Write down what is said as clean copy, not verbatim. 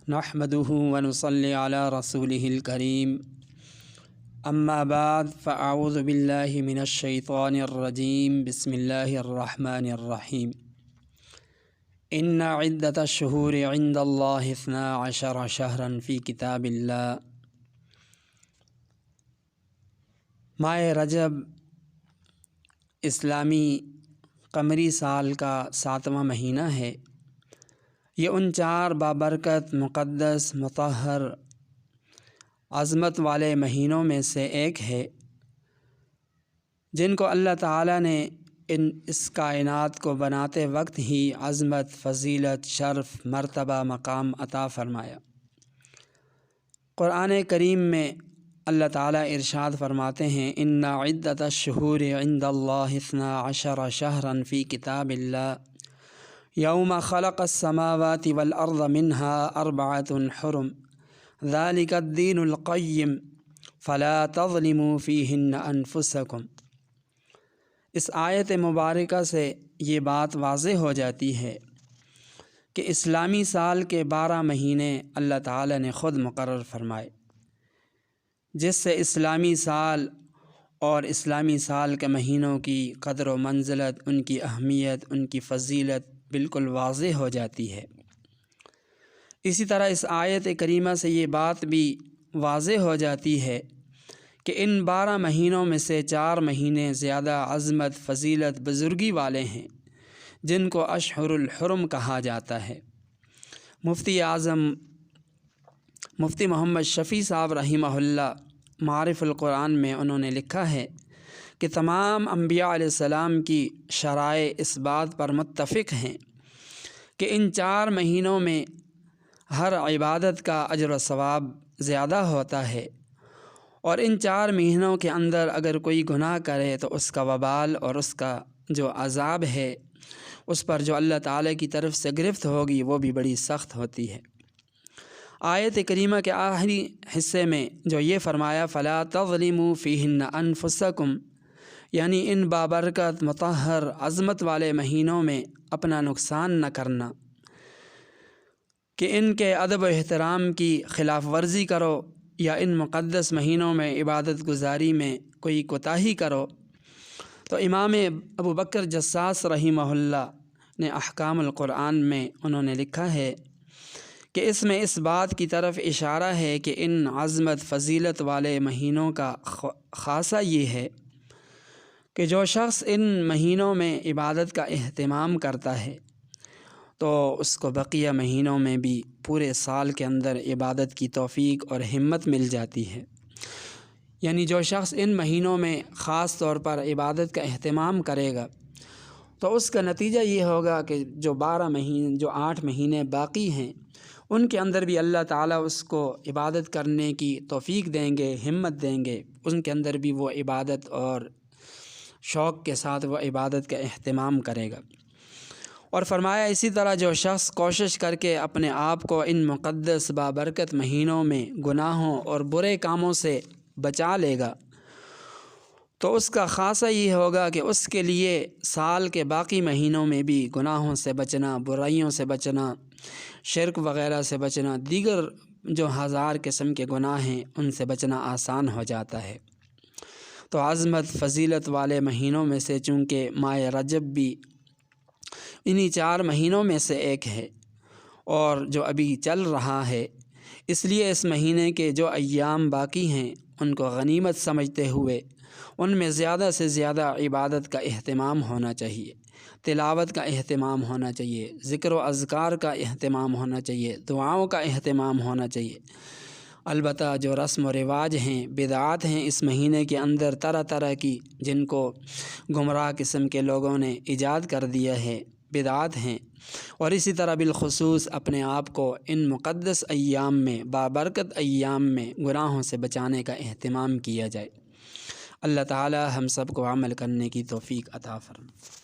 نحمده ونصلي على رسوله الكريم اما بعد فاعوذ بالله من الشيطان الرجيم بسم الله الرحمن الرحيم ان عدة الشهور عند الله 12 شهرا في كتاب الله۔ ماہ رجب اسلامی قمری سال کا 7واں مہینہ ہے۔ یہ ان 4 بابرکت، مقدس، مطہر، عظمت والے مہینوں میں سے ایک ہے جن کو اللہ تعالیٰ نے اس کائنات کو بناتے وقت ہی عظمت، فضیلت، شرف، مرتبہ، مقام عطا فرمایا۔ قرآن کریم میں اللہ تعالیٰ ارشاد فرماتے ہیں ان عدۃ الشہور عند اللہ 12 شہرا فی کتاب اللہ یوم خلق السماوات والارض منها 4 حرم ذلك الدین القیم فلا تظلموا فیہن انفسکم۔ اس آیت مبارکہ سے یہ بات واضح ہو جاتی ہے کہ اسلامی سال کے 12 مہینے اللہ تعالیٰ نے خود مقرر فرمائے، جس سے اسلامی سال اور اسلامی سال کے مہینوں کی قدر و منزلت، ان کی اہمیت، ان کی فضیلت بالکل واضح ہو جاتی ہے۔ اسی طرح اس آیت کریمہ سے یہ بات بھی واضح ہو جاتی ہے کہ ان 12 مہینوں میں سے 4 مہینے زیادہ عظمت، فضیلت، بزرگی والے ہیں جن کو اشہر الحرم کہا جاتا ہے۔ مفتی اعظم مفتی محمد شفیع صاحب رحمہ اللہ معارف القرآن میں انہوں نے لکھا ہے کہ تمام انبیاء علیہ السلام کی شرائع اس بات پر متفق ہیں کہ ان 4 مہینوں میں ہر عبادت کا اجر و ثواب زیادہ ہوتا ہے، اور ان 4 مہینوں کے اندر اگر کوئی گناہ کرے تو اس کا وبال اور اس کا جو عذاب ہے اس پر جو اللہ تعالیٰ کی طرف سے گرفت ہوگی وہ بھی بڑی سخت ہوتی ہے۔ آیت کریمہ کے آخری حصے میں جو یہ فرمایا فلا تظلموا فیہن انفسکم، یعنی ان بابرکت، مطہر، عظمت والے مہینوں میں اپنا نقصان نہ کرنا، کہ ان کے ادب و احترام کی خلاف ورزی کرو یا ان مقدس مہینوں میں عبادت گزاری میں کوئی کوتاہی کرو۔ تو امام ابو بکر جساس رحمہ اللہ نے احکام القرآن میں انہوں نے لکھا ہے کہ اس میں اس بات کی طرف اشارہ ہے کہ ان عظمت، فضیلت والے مہینوں کا خاصہ یہ ہے کہ جو شخص ان مہینوں میں عبادت کا اہتمام کرتا ہے تو اس کو بقیہ مہینوں میں بھی پورے سال کے اندر عبادت کی توفیق اور ہمت مل جاتی ہے۔ یعنی جو شخص ان مہینوں میں خاص طور پر عبادت کا اہتمام کرے گا تو اس کا نتیجہ یہ ہوگا کہ جو 8 مہینے باقی ہیں ان کے اندر بھی اللہ تعالیٰ اس کو عبادت کرنے کی توفیق دیں گے، ہمت دیں گے، ان کے اندر بھی وہ عبادت اور شوق کے ساتھ وہ عبادت کا اہتمام کرے گا۔ اور فرمایا اسی طرح جو شخص کوشش کر کے اپنے آپ کو ان مقدس بابرکت مہینوں میں گناہوں اور برے کاموں سے بچا لے گا تو اس کا خاصہ یہ ہوگا کہ اس کے لیے سال کے باقی مہینوں میں بھی گناہوں سے بچنا، برائیوں سے بچنا، شرک وغیرہ سے بچنا، دیگر جو 1000 قسم کے گناہ ہیں ان سے بچنا آسان ہو جاتا ہے۔ تو عظمت، فضیلت والے مہینوں میں سے چونکہ ماہ رجب بھی انہی 4 مہینوں میں سے ایک ہے اور جو ابھی چل رہا ہے، اس لیے اس مہینے کے جو ایام باقی ہیں ان کو غنیمت سمجھتے ہوئے ان میں زیادہ سے زیادہ عبادت کا اہتمام ہونا چاہیے، تلاوت کا اہتمام ہونا چاہیے، ذکر و اذکار کا اہتمام ہونا چاہیے، دعاؤں کا اہتمام ہونا چاہیے۔ البتہ جو رسم و رواج ہیں، بدعات ہیں اس مہینے کے اندر طرح طرح کی، جن کو گمراہ قسم کے لوگوں نے ایجاد کر دیا ہے، بدعات ہیں، اور اسی طرح بالخصوص اپنے آپ کو ان مقدس ایام میں، بابرکت ایام میں گناہوں سے بچانے کا اہتمام کیا جائے۔ اللہ تعالی ہم سب کو عمل کرنے کی توفیق عطا فرمائے۔